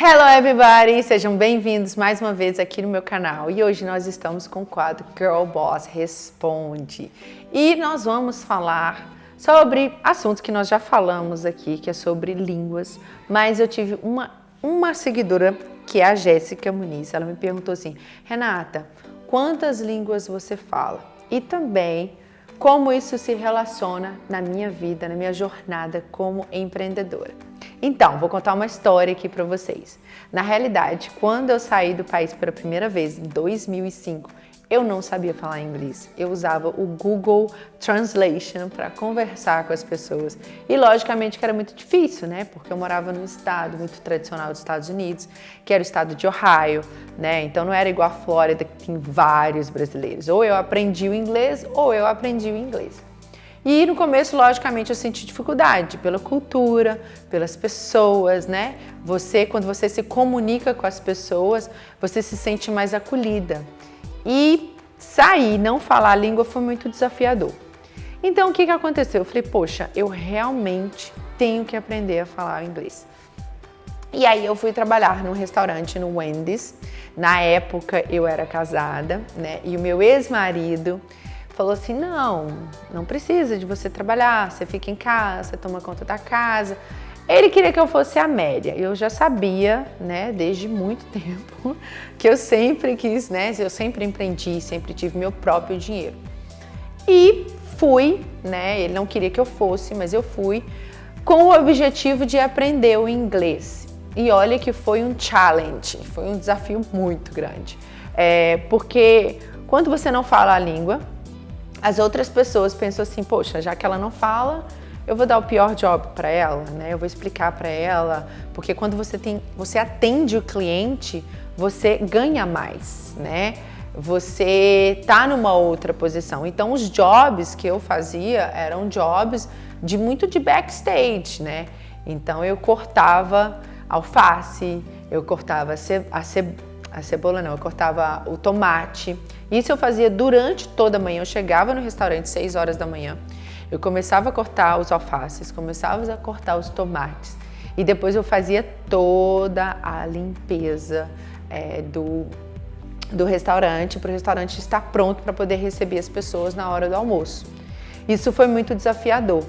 Hello everybody! Sejam bem-vindos mais uma vez aqui no meu canal e hoje nós estamos com o quadro Girl Boss Responde e nós vamos falar sobre assuntos que nós já falamos aqui, que é sobre línguas, mas eu tive uma seguidora que é a Jéssica Muniz, ela me perguntou assim: Renata, quantas línguas você fala? E também como isso se relaciona na minha vida, na minha jornada como empreendedora. Então, vou contar uma história aqui para vocês. Na realidade, quando eu saí do país pela primeira vez, em 2005, eu não sabia falar inglês. Eu usava o Google Translation para conversar com as pessoas. E, logicamente, que era muito difícil, né? Porque eu morava num estado muito tradicional dos Estados Unidos, que era o estado de Ohio, né? Então, não era igual a Flórida, que tem vários brasileiros. Ou eu aprendi o inglês, ou eu aprendi o inglês. E no começo, logicamente, eu senti dificuldade pela cultura, pelas pessoas, né? Quando você se comunica com as pessoas, você se sente mais acolhida. E sair, não falar a língua foi muito desafiador. Então, o que aconteceu? Eu falei, poxa, eu realmente tenho que aprender a falar inglês. E aí eu fui trabalhar num restaurante no Wendy's. Na época, eu era casada, né? E o meu ex-marido falou assim, não precisa de você trabalhar, você fica em casa, você toma conta da casa. Ele queria que eu fosse a média. Eu já sabia, né, desde muito tempo, que eu sempre quis, né, eu sempre empreendi, sempre tive meu próprio dinheiro. E fui, né, ele não queria que eu fosse, mas eu fui com o objetivo de aprender o inglês. E olha que foi um challenge, foi um desafio muito grande. Porque quando você não fala a língua, as outras pessoas pensam assim, poxa, já que ela não fala, eu vou dar o pior job para ela, né? Eu vou explicar para ela, porque quando você atende o cliente, você ganha mais, né? Você tá numa outra posição. Então, os jobs que eu fazia eram jobs muito de backstage, né? Então, eu cortava alface, eu cortava a cebola não, eu cortava o tomate. Isso eu fazia durante toda a manhã. Eu chegava no restaurante 6 horas da manhã, eu começava a cortar os alfaces, começava a cortar os tomates e depois eu fazia toda a limpeza do restaurante, para o restaurante estar pronto para poder receber as pessoas na hora do almoço. Isso foi muito desafiador,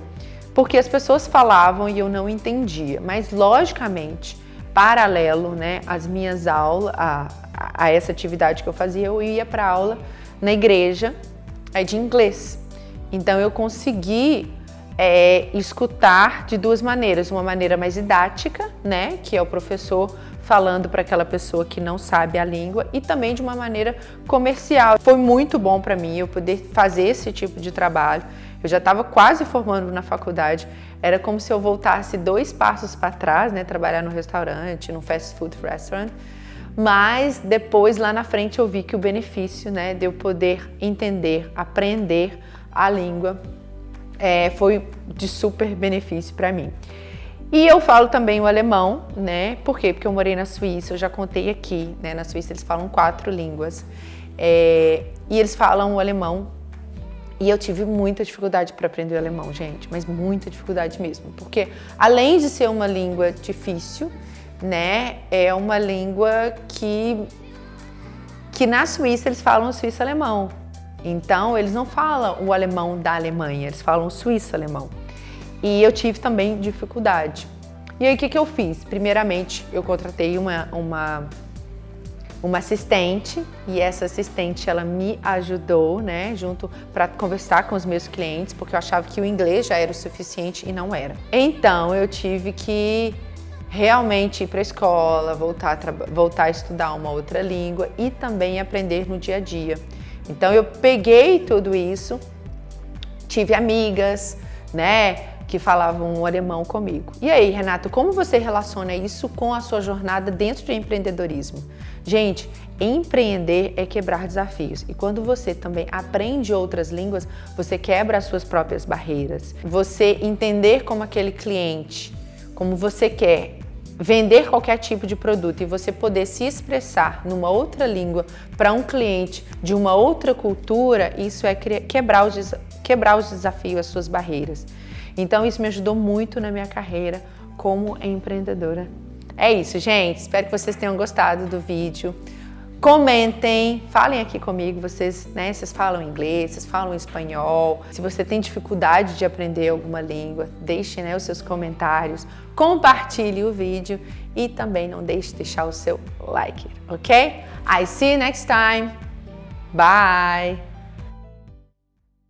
porque as pessoas falavam e eu não entendia, mas logicamente, paralelo, né, às minhas aulas, a essa atividade que eu fazia, eu ia para aula na igreja de inglês. Então eu consegui escutar de duas maneiras, uma maneira mais didática, né, que é o professor falando para aquela pessoa que não sabe a língua, e também de uma maneira comercial. Foi muito bom para mim eu poder fazer esse tipo de trabalho. Eu já estava quase formando na faculdade, era como se eu voltasse 2 passos para trás, né, trabalhar no restaurante, no fast food restaurant, mas depois lá na frente eu vi que o benefício, né, de eu poder entender, aprender a língua foi de super benefício para mim. E eu falo também o alemão, né? Por quê? Porque eu morei na Suíça, eu já contei aqui, né? Na Suíça eles falam 4 línguas e eles falam o alemão. E eu tive muita dificuldade para aprender o alemão, gente, mas muita dificuldade mesmo, porque além de ser uma língua difícil, né? É uma língua que na Suíça eles falam o suíço-alemão. Então, eles não falam o alemão da Alemanha, eles falam o suíço-alemão. E eu tive também dificuldade. E aí, o que eu fiz? Primeiramente, eu contratei uma assistente, e essa assistente, ela me ajudou, né, junto para conversar com os meus clientes, porque eu achava que o inglês já era o suficiente e não era. Então, eu tive que realmente ir para a escola, voltar a estudar uma outra língua e também aprender no dia a dia. Então eu peguei tudo isso, tive amigas, né, que falavam o alemão comigo. E aí, Renato, como você relaciona isso com a sua jornada dentro do empreendedorismo? Gente, empreender é quebrar desafios. E quando você também aprende outras línguas, você quebra as suas próprias barreiras. Você entender como aquele cliente, como você quer vender qualquer tipo de produto e você poder se expressar numa outra língua para um cliente de uma outra cultura, isso é quebrar os desafios, as suas barreiras. Então isso me ajudou muito na minha carreira como empreendedora É isso, gente. Espero que vocês tenham gostado do vídeo. Comentem, falem aqui comigo, vocês falam inglês, vocês falam espanhol. Se você tem dificuldade de aprender alguma língua, deixe, os seus comentários, compartilhe o vídeo e também não deixe de deixar o seu like, ok? I see you next time. Bye!